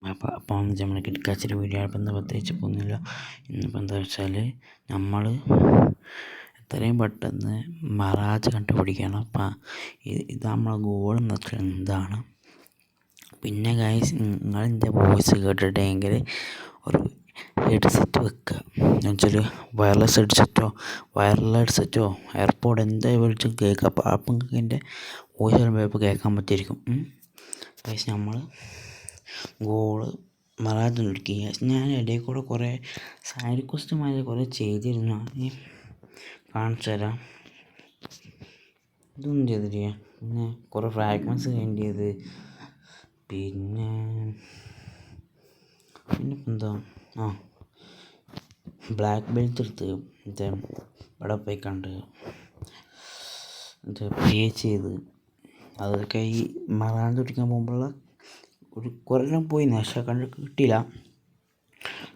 അപ്പം നമ്മൾ കിടക്കാച്ചിരി വീഡിയോ ഇപ്പം എന്താ പ്രത്യേകിച്ച് പോകുന്നില്ല. ഇന്നിപ്പോൾ എന്താ വെച്ചാൽ നമ്മൾ എത്രയും പെട്ടെന്ന് മറാജ് കണ്ടുപിടിക്കണം. അപ്പം ഇത് നമ്മളെ ഗോൾ എന്ന് വെച്ചാൽ എന്താണ്. പിന്നെ ഗൈസ്, നിങ്ങളെൻ്റെ വോയിസ് കേട്ടിട്ടെങ്കിൽ ഒരു ഹെഡ്സെറ്റ് വെക്കുക. എന്നുവെച്ചാൽ വയർലെസ് ഹെഡ്സെറ്റോ എയർപോഡ് എന്തായാലും വിളിച്ച് കേൾക്കുക. അപ്പം നിങ്ങൾക്ക് എൻ്റെ വോയിസ് ചിലപ്പോൾ കേൾക്കാൻ പറ്റിയിരിക്കും. ഗൈസ്, നമ്മൾ ഗോള് മറാജ് എടുക്കുക. ഞാൻ ഇടയിൽ കൂടെ കുറേ സൈഡ് ക്വസ്റ്റ്യന്മാർ കുറേ ചെയ്തിരുന്നു. കാണിച്ചു തരാം. ഇതൊന്നും ചെയ്തിട്ടില്ല. പിന്നെ കുറേ ഫ്രാഗ്മെൻറ്റ്സ് വേണ്ടിയത്. പിന്നെ എന്താ ബ്ലാക്ക് ബെൽറ്റ് എടുത്ത് ഇവിടെ പോയി കണ്ട് പേ ചെയ്ത് അതൊക്കെ ഈ മറാജ് പിടിക്കാൻ പോകുമ്പോഴുള്ള ഒരു കുറേ എണ്ണം പോയി പക്ഷേ കിട്ടിയില്ല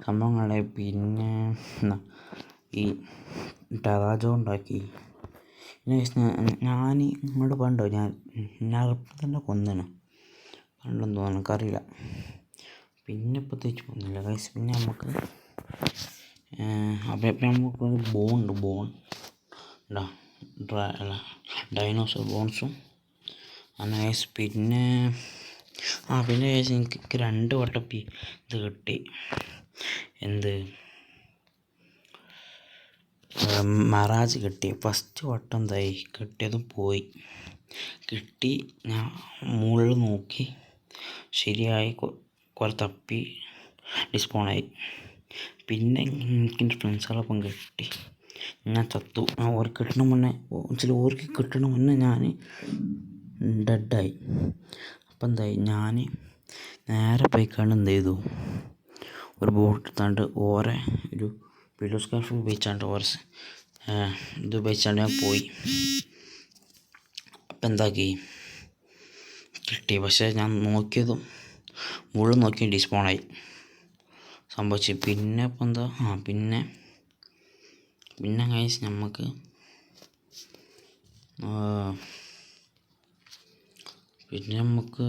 സംഭവങ്ങളെ. പിന്നെ ഈ ടറാജോ ഉണ്ടാക്കി. ഞാൻ നിങ്ങളോട് പണ്ടോ ഞാൻ അപ്പം തന്നെ കൊന്നാണ് പണ്ടെന്ന് തോന്നുന്നു, എനിക്കറിയില്ല. പിന്നെ പ്രത്യേകിച്ച് പോകുന്നില്ല ഗൈസ്. പിന്നെ നമുക്ക് നമുക്ക് ബോൺ ഡൈനോസർ ബോൺസും ആണ് ഗൈസ്. പിന്നെ ഗൈസ്, എനിക്ക് 2 വട്ടം ഇത് കിട്ടി. മറാജ് കിട്ടി. ഫസ്റ്റ് വട്ടം എന്തായി, കിട്ടിയതും പോയി. കിട്ടി, ഞാൻ മുകളിൽ നോക്കി ശരിയായി, കുറെ തപ്പി ഡിസ്പോണായി. പിന്നെ എനിക്കെൻ്റെ ഫ്രണ്ട്സുകളൊപ്പം കിട്ടി. ഞാൻ ചത്തു. ഓർക്ക് കിട്ടണ മുന്നേ ഞാൻ ഡെഡായി. അപ്പം എന്തായി, ഞാൻ നേരെ പോയിക്കാണ്ട് എന്ത് ചെയ്തു, ഒരു ബോട്ട് എടുത്താണ്ട് ഓരെ ഒരു പില്ലോ സ്കാർഫ് ഉപയോഗിച്ചാണ്ട് ഇത് ഉപയോഗിച്ചാണ്ട് ഞാൻ പോയി. അപ്പം എന്താക്കി, കിട്ടി. പക്ഷേ ഞാൻ നോക്കിയതും മുകളിൽ നോക്കി ഡിസ്പോണായി സംഭവിച്ചു. പിന്നെ ഇപ്പം എന്താ പിന്നെ ഗൈസ് നമുക്ക് നമുക്ക്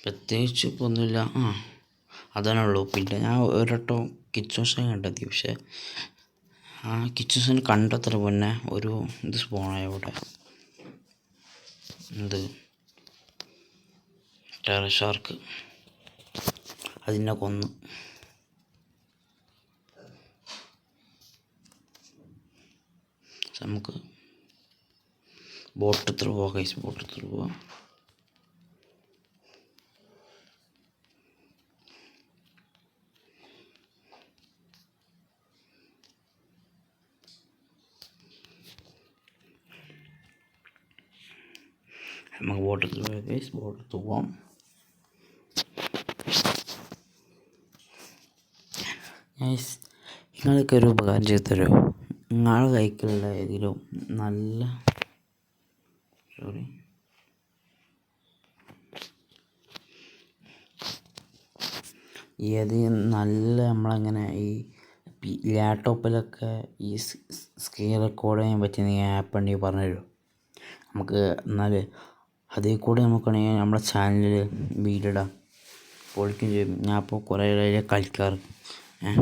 പ്രത്യേകിച്ച് ഇപ്പോൾ ഒന്നുമില്ല. അതന്നെ ഉള്ളൂ. പിന്നെ ഞാൻ ഒരട്ടോ കിച്ചോസിനെ കണ്ടെത്തി. പക്ഷേ കിച്ചോസിനെ കണ്ടെത്ര പിന്നെ ഒരു ഇത് സ്പോണായി അവിടെ. ടെറർ ഷാർക്ക് അതിനെ കൊന്നു. നമുക്ക് ബോട്ട് ത്രൂ പോവാം. നമുക്ക് ബോട്ട് ത്രൂ പോവാം. നിങ്ങളൊക്കെ ഒരു ഉപകാരം ചെയ്തു തരുമോ? നിങ്ങളുടെ കൈക്കുള്ള ഏതെങ്കിലും നല്ല നമ്മളങ്ങനെ ഈ ലാപ്ടോപ്പിലൊക്കെ ഈ സ്ക്രീൻ റെക്കോർഡ് ചെയ്യാൻ പറ്റുന്ന ആപ്പ് ഉണ്ടെങ്കിൽ പറഞ്ഞു തരുമോ? നമുക്ക് എന്നാൽ അതിൽ കൂടെ നമുക്കാണെങ്കിൽ നമ്മുടെ ചാനലിൽ വീഡിയോ ഇടാം, പൊളിക്കുകയും ചെയ്യും. ഞാൻ ഇപ്പോൾ കുറേ കളിക്കാറ്.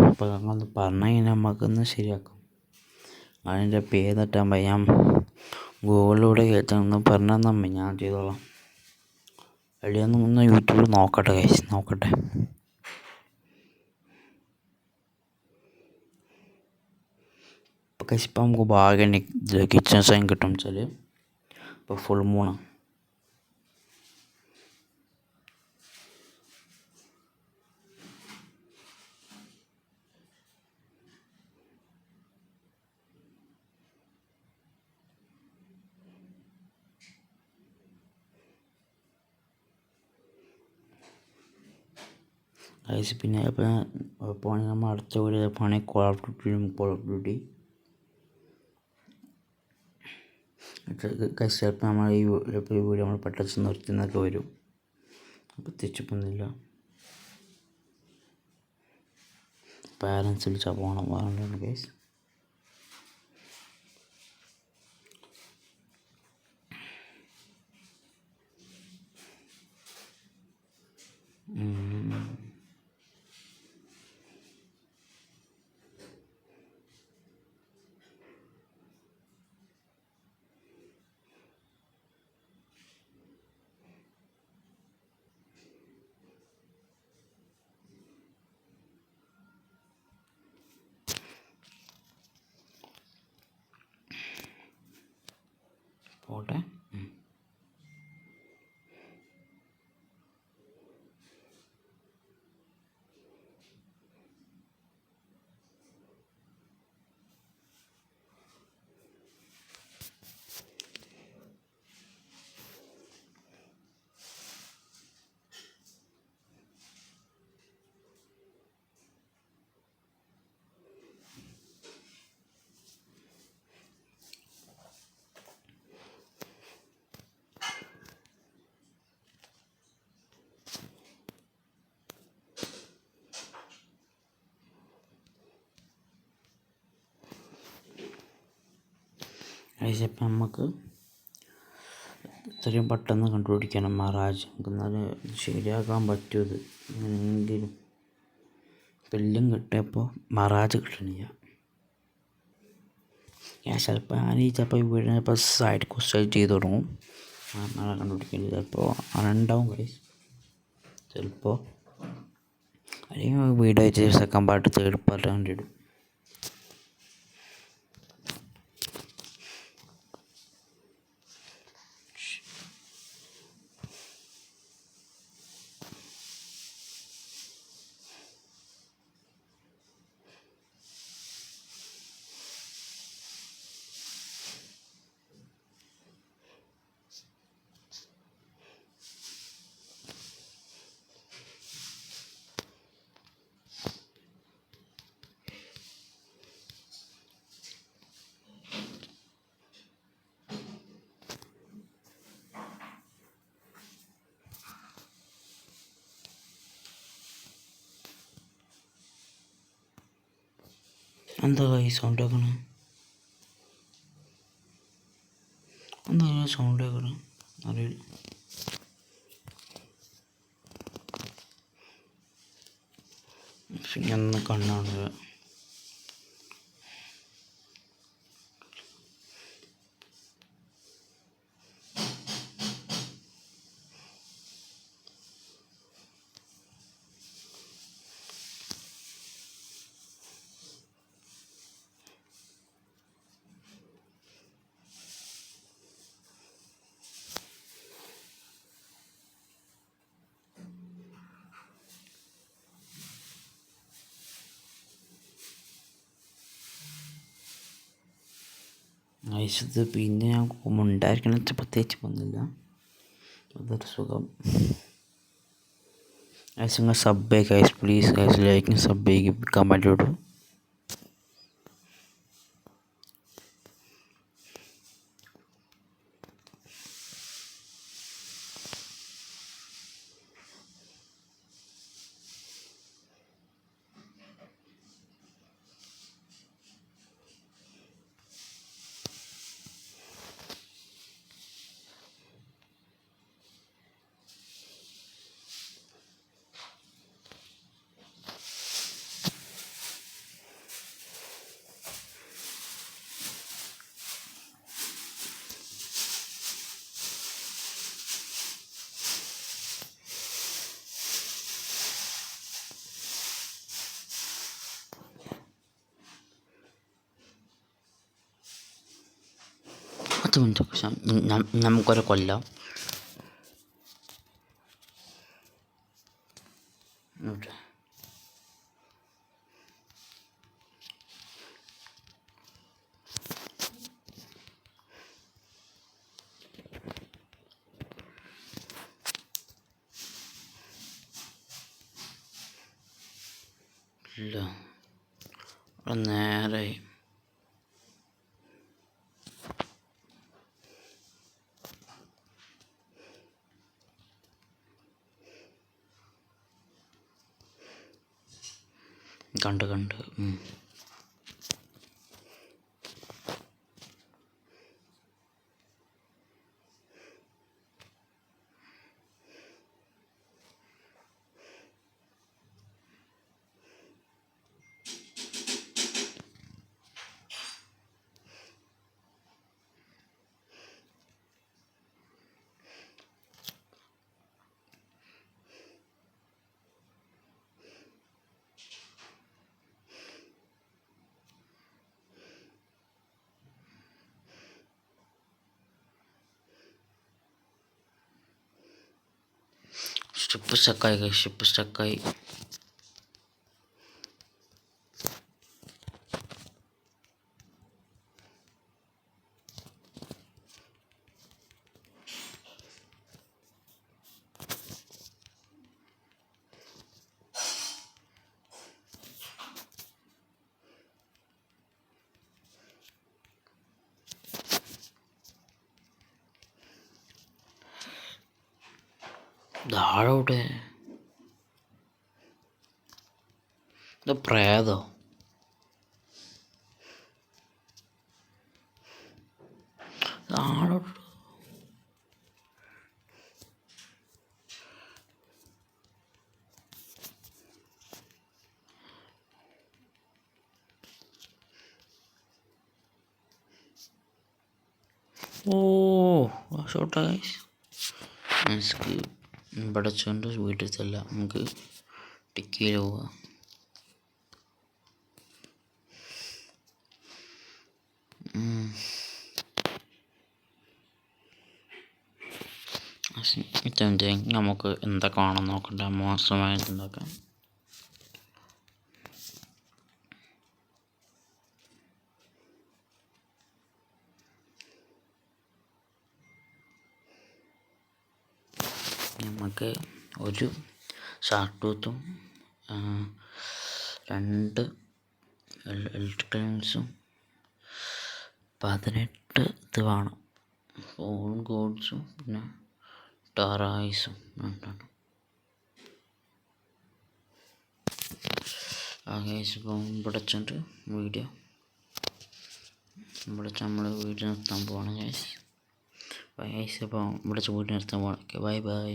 അപ്പോൾ നിങ്ങളൊന്ന് പറഞ്ഞു കഴിഞ്ഞാൽ നമുക്കൊന്ന് ശരിയാക്കാം. അതിൻ്റെ പേര് തട്ടാൻ ഞാൻ ഗൂഗിളിലൂടെ കയറ്റാമെന്ന് പറഞ്ഞു തന്നാൽ ഞാൻ ചെയ്തോളാം. എവിടെയൊന്ന് യൂട്യൂബിൽ നോക്കട്ടെ. ഇപ്പം നമുക്ക് ഭാഗ്യം കിച്ചൺ സൈൻ കിട്ടും വെച്ചാൽ ഇപ്പോൾ ഫുൾ മൂണാണ്. പിന്നെ ഇപ്പോൾ നമ്മൾ അടുത്ത വീഡിയോ പണി കോൾ ഓഫ് ഡ്യൂട്ടി ചിലപ്പോൾ നമ്മൾ ഈ വീഡിയോ നമ്മൾ പെട്ടെന്ന് നിർത്തുന്നൊക്കെ വരും. പ്രത്യേകിച്ച് ഒന്നുമില്ല. പാരൻസ് വിളിച്ചാൽ പോകണം പറഞ്ഞിട്ടുണ്ട് ഗൈസ്. പോട്ടെ. ഇപ്പം നമുക്ക് ഇത്രയും പെട്ടെന്ന് കണ്ടുപിടിക്കണം മഹാരാജ്. എന്നാലും ശരിയാക്കാൻ പറ്റും ഇത് എങ്ങനെയെങ്കിലും. എല്ലാം കിട്ടിയപ്പോൾ മഹാരാജ് കിട്ടണില്ല. ചിലപ്പോൾ ചിലപ്പോൾ വീടിനെ ഇപ്പോൾ സൈഡ് ക്വസ്റ്റ്യൻ ചെയ്ത് തുടങ്ങും. മഹാരാജ് കണ്ടുപിടിക്കുന്നത് ചിലപ്പോൾ അതുണ്ടാവും ഗൈസ്. ചിലപ്പോൾ അല്ലെങ്കിൽ വീഡിയോ വെച്ച് സെക്കൻഡ് പാർട്ട് തേർഡ് പാർട്ട് കണ്ടിടും. എന്താ ഈ സൗണ്ട് കേൾക്കണേ? എന്താ സൗണ്ട് കേൾക്കണേ? അറിയില്ല. പിന്നെ കണ്ണാണ്. ഇത് പിന്നെ ഞാൻ ഉണ്ടായിരിക്കണം വെച്ചാൽ പ്രത്യേകിച്ച് പോകുന്നില്ല. അതൊരു സുഖം. നിങ്ങൾ സബ് ഗൈസ്, പ്ലീസ് ഗൈസ് ലൈക്കും സബ് ചെയ്യും, കമൻറ്റ് ഇടും. നമുക്കൊരു കൊല്ലം ഇല്ല നേരെ കണ്ട് ഷിപ്പ് സ്റ്റക്കായി. താഴോട്ട് ഇത് പ്രേതോ? താഴോട്ട് ഷോട്ടാ ഗൈസ്. നമുക്ക് ഇവിടെ വെച്ചുകൊണ്ട് വീട്ടിലല്ല, നമുക്ക് ടിക്കിയിൽ പോവാം. നമുക്ക് എന്തൊക്കെ വേണം നോക്കണ്ട, മോശമായിട്ട് ഉണ്ടാക്കാം. നമുക്ക് ഒരു ഷാർട്ട് ടൂത്തും 2 ഇലക്ട്രിക്കൽസും 18 ഇത് വേണം. ഫോൺ കോഡ്സും പിന്നെ ടാറായിസും വേണ്ടാണ്. ഇപ്പം ഇവിടെ വെച്ചിട്ട് വീഡിയോ നമ്മൾ വീഡിയോ നിർത്താൻ പോവാണ് ഗൈസ്. Bye guys. അപ്പോൾ ഇവിടെ വീഡിയോ നിർത്താൻ പോവാണ്. ബൈ.